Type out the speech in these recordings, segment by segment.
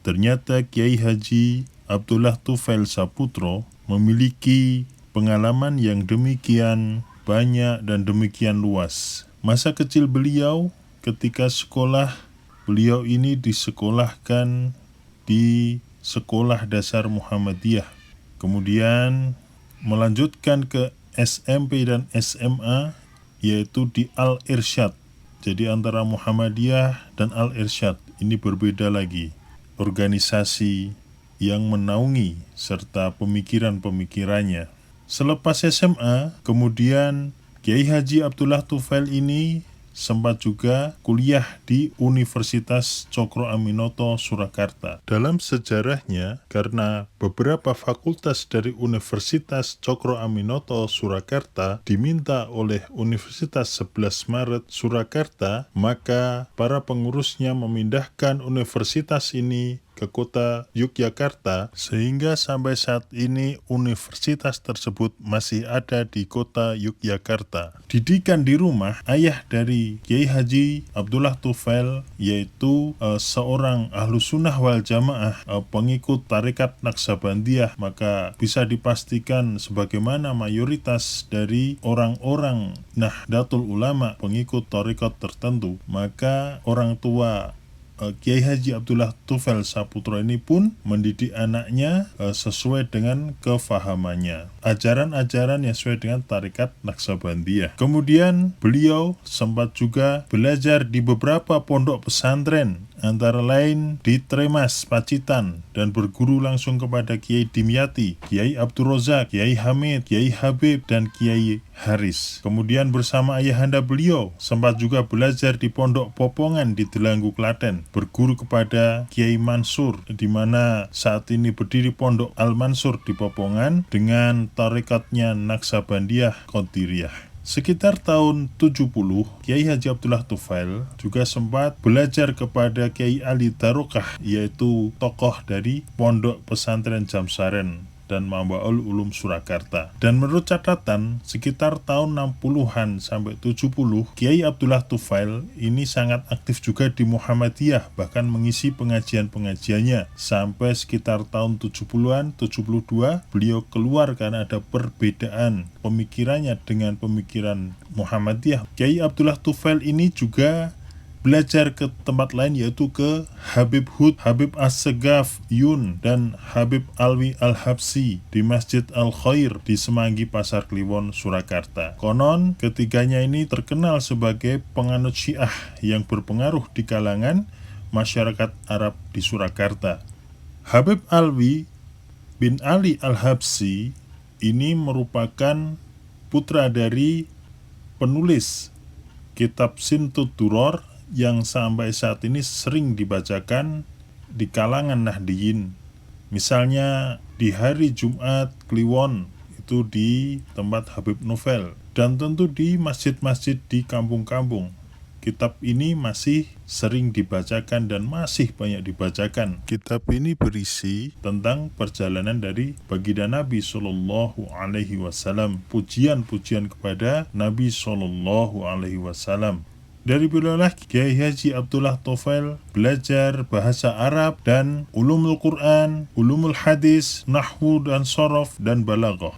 ternyata Kiai Haji Abdullah Tufail Saputro memiliki pengalaman yang demikian banyak dan demikian luas. Masa kecil beliau ketika sekolah, beliau ini disekolahkan di Sekolah Dasar Muhammadiyah. Kemudian melanjutkan ke SMP dan SMA, yaitu di Al-Irsyad. Jadi antara Muhammadiyah dan Al-Irsyad ini berbeda lagi. Organisasi yang menaungi serta pemikiran-pemikirannya. Selepas SMA, kemudian Kiai Haji Abdullah Tufail ini sempat juga kuliah di Universitas Cokro Aminoto Surakarta. Dalam sejarahnya, karena beberapa fakultas dari Universitas Cokro Aminoto Surakarta diminta oleh Universitas 11 Maret Surakarta, maka para pengurusnya memindahkan universitas ini ke kota Yogyakarta, sehingga sampai saat ini universitas tersebut masih ada di kota Yogyakarta. Didikan di rumah, ayah dari Kiai Haji Abdullah Tufail yaitu seorang ahlu sunnah wal jamaah, pengikut tarekat Naksabandiyah, maka bisa dipastikan sebagaimana mayoritas dari orang-orang Nahdlatul Ulama pengikut tarekat tertentu, maka orang tua Kiai Haji Abdullah Tufail Saputro ini pun mendidik anaknya sesuai dengan kefahamannya, ajaran-ajaran yang sesuai dengan tarekat Naksabandiyah. Kemudian beliau sempat juga belajar di beberapa pondok pesantren, antara lain di Tremas, Pacitan, dan berguru langsung kepada Kiai Dimyati, Kiai Abdul Rozak, Kiai Hamid, Kiai Habib, dan Kiai Haris. Kemudian bersama ayahanda beliau sempat juga belajar di Pondok Popongan di Delanggu, Klaten, berguru kepada Kiai Mansur, di mana saat ini berdiri Pondok Al-Mansur di Popongan dengan tarekatnya Naksabandiyah Qadiriyah. Sekitar tahun 70, Kiai Haji Abdullah Tufail juga sempat belajar kepada Kiai Ali Darokah, yaitu tokoh dari Pondok Pesantren Jamsaren dan Mambaul Ulum Surakarta. Dan menurut catatan, sekitar tahun 60-an sampai 70, Kiai Abdullah Tufail ini sangat aktif juga di Muhammadiyah, bahkan mengisi pengajian-pengajiannya. Sampai sekitar tahun 70-an, 72, beliau keluar karena ada perbedaan pemikirannya dengan pemikiran Muhammadiyah. Kiai Abdullah Tufail ini juga belajar ke tempat lain, yaitu ke Habib Hud, Habib As-Segaf Yun, dan Habib Alwi Al-Habsi di Masjid Al-Khair di Semanggi, Pasar Kliwon, Surakarta. Konon ketiganya ini terkenal sebagai penganut Syiah yang berpengaruh di kalangan masyarakat Arab di Surakarta. Habib Alwi bin Ali Al-Habsi ini merupakan putra dari penulis kitab Sintut Duror yang sampai saat ini sering dibacakan di kalangan Nahdiyin. Misalnya di hari Jumat Kliwon, itu di tempat Habib Novel, dan tentu di masjid-masjid di kampung-kampung. Kitab ini masih sering dibacakan dan masih banyak dibacakan. Kitab ini berisi tentang perjalanan dari baginda Nabi Shallallahu Alaihi Wasallam, pujian-pujian kepada Nabi Shallallahu Alaihi Wasallam. Dari beliaulah Kiai Haji Abdullah Tufail belajar bahasa Arab dan ulumul Quran, ulumul hadis, nahwu dan sorof dan balaghah.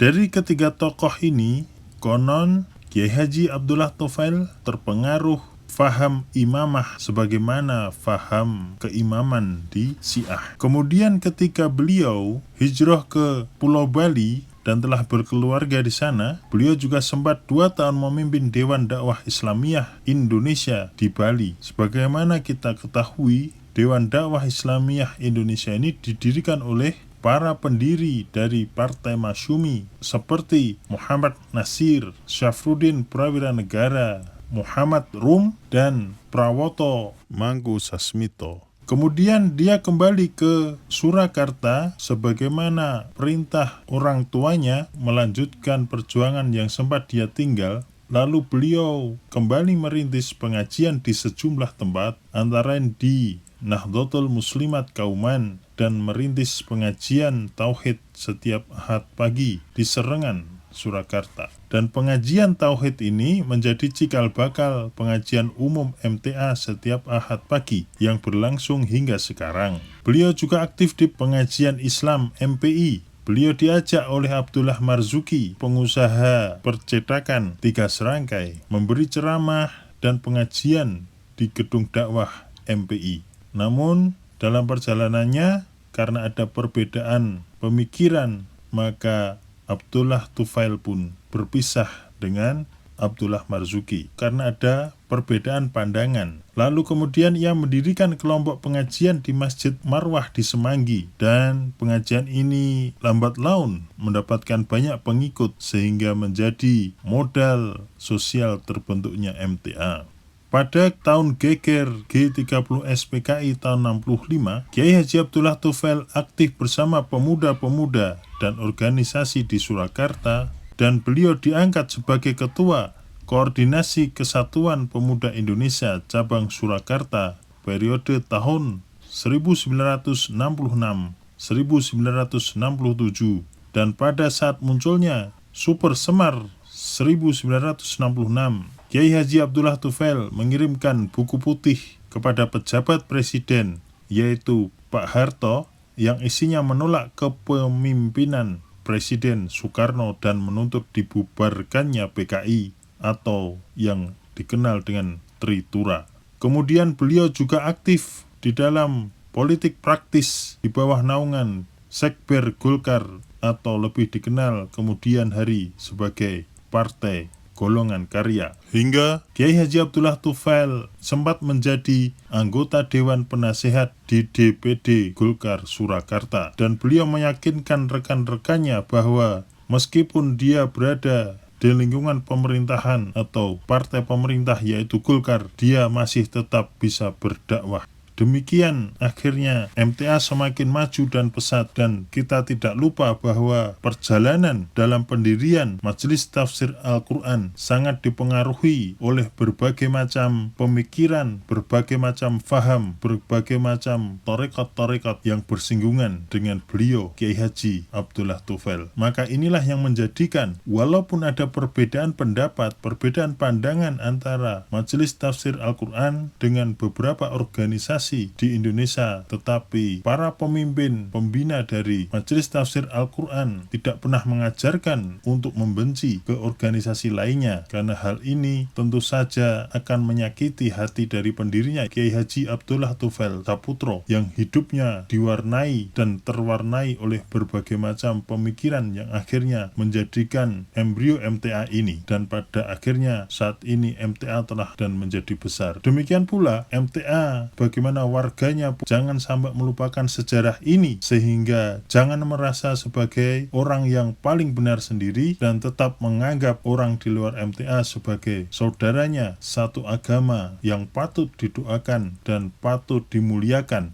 Dari ketiga tokoh ini, konon Kiai Haji Abdullah Tufail terpengaruh faham imamah sebagaimana faham keimaman di Syiah. Kemudian ketika beliau hijrah ke Pulau Bali dan telah berkeluarga di sana, beliau juga sempat 2 tahun memimpin Dewan Dakwah Islamiyah Indonesia di Bali. Sebagaimana kita ketahui, Dewan Dakwah Islamiyah Indonesia ini didirikan oleh para pendiri dari Partai Masyumi seperti Muhammad Nasir, Syafruddin Prawira Negara, Muhammad Rum, dan Prawoto Mangku Sasmito. Kemudian dia kembali ke Surakarta sebagaimana perintah orang tuanya melanjutkan perjuangan yang sempat dia tinggal. Lalu beliau kembali merintis pengajian di sejumlah tempat, antara lain di Nahdlatul Muslimat Kauman, dan merintis pengajian Tauhid setiap Ahad pagi di Serengan, Surakarta. Dan pengajian tauhid ini menjadi cikal bakal pengajian umum MTA setiap Ahad pagi yang berlangsung hingga sekarang. Beliau juga aktif di pengajian Islam MPI. Beliau diajak oleh Abdullah Marzuki, pengusaha percetakan 3 Serangkai, memberi ceramah dan pengajian di gedung dakwah MPI. Namun dalam perjalanannya, karena ada perbedaan pemikiran, maka Abdullah Tufail pun berpisah dengan Abdullah Marzuki karena ada perbedaan pandangan. Lalu kemudian ia mendirikan kelompok pengajian di Masjid Marwah di Semanggi, dan pengajian ini lambat laun mendapatkan banyak pengikut sehingga menjadi modal sosial terbentuknya MTA. Pada tahun geger G30 SPKI tahun 65, Kiai Haji Abdullah Tufail aktif bersama pemuda-pemuda dan organisasi di Surakarta, dan beliau diangkat sebagai Ketua Koordinasi Kesatuan Pemuda Indonesia Cabang Surakarta periode tahun 1966-1967, dan pada saat munculnya Super Semar 1966, Kiai Haji Abdullah Tufail mengirimkan buku putih kepada pejabat presiden, yaitu Pak Harto, yang isinya menolak kepemimpinan Presiden Soekarno dan menuntut dibubarkannya PKI atau yang dikenal dengan Tritura. Kemudian beliau juga aktif di dalam politik praktis di bawah naungan Sekber Golkar atau lebih dikenal kemudian hari sebagai Partai Golongan Karya. Hingga Kiai Haji Abdullah Tufail sempat menjadi anggota Dewan Penasehat di DPD Golkar Surakarta, dan beliau meyakinkan rekan-rekannya bahwa meskipun dia berada di lingkungan pemerintahan atau partai pemerintah yaitu Golkar, dia masih tetap bisa berdakwah. Demikian akhirnya MTA semakin maju dan pesat, dan kita tidak lupa bahwa perjalanan dalam pendirian Majelis Tafsir Al-Quran sangat dipengaruhi oleh berbagai macam pemikiran, berbagai macam faham, berbagai macam tarekat-tarekat yang bersinggungan dengan beliau Kiai Haji Abdullah Tufail. Maka inilah yang menjadikan walaupun ada perbedaan pendapat, perbedaan pandangan antara Majelis Tafsir Al-Quran dengan beberapa organisasi di Indonesia, tetapi para pemimpin pembina dari Majelis Tafsir Al-Quran tidak pernah mengajarkan untuk membenci ke organisasi lainnya, karena hal ini tentu saja akan menyakiti hati dari pendirinya Kiai Haji Abdullah Tufail Saputro yang hidupnya diwarnai dan terwarnai oleh berbagai macam pemikiran yang akhirnya menjadikan embrio MTA ini, dan pada akhirnya saat ini MTA telah dan menjadi besar. Demikian pula MTA, bagaimana warganya jangan sampai melupakan sejarah ini, sehingga jangan merasa sebagai orang yang paling benar sendiri dan tetap menganggap orang di luar MTA sebagai saudaranya satu agama yang patut didoakan dan patut dimuliakan.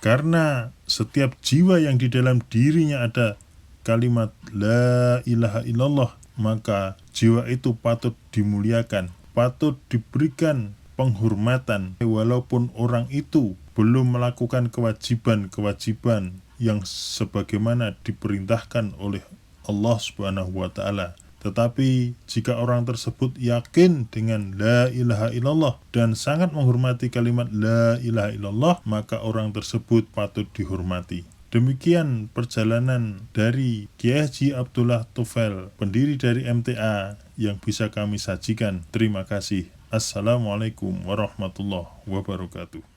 Karena setiap jiwa yang di dalam dirinya ada kalimat La ilaha illallah, maka jiwa itu patut dimuliakan, patut diberikan penghormatan, walaupun orang itu belum melakukan kewajiban-kewajiban yang sebagaimana diperintahkan oleh Allah Subhanahu wa Ta'ala. Tetapi jika orang tersebut yakin dengan La ilaha illallah dan sangat menghormati kalimat La ilaha illallah, maka orang tersebut patut dihormati. Demikian perjalanan dari Kiai Haji Abdullah Tufail, pendiri dari MTA, yang bisa kami sajikan. Terima kasih. Assalamualaikum warahmatullahi wabarakatuh.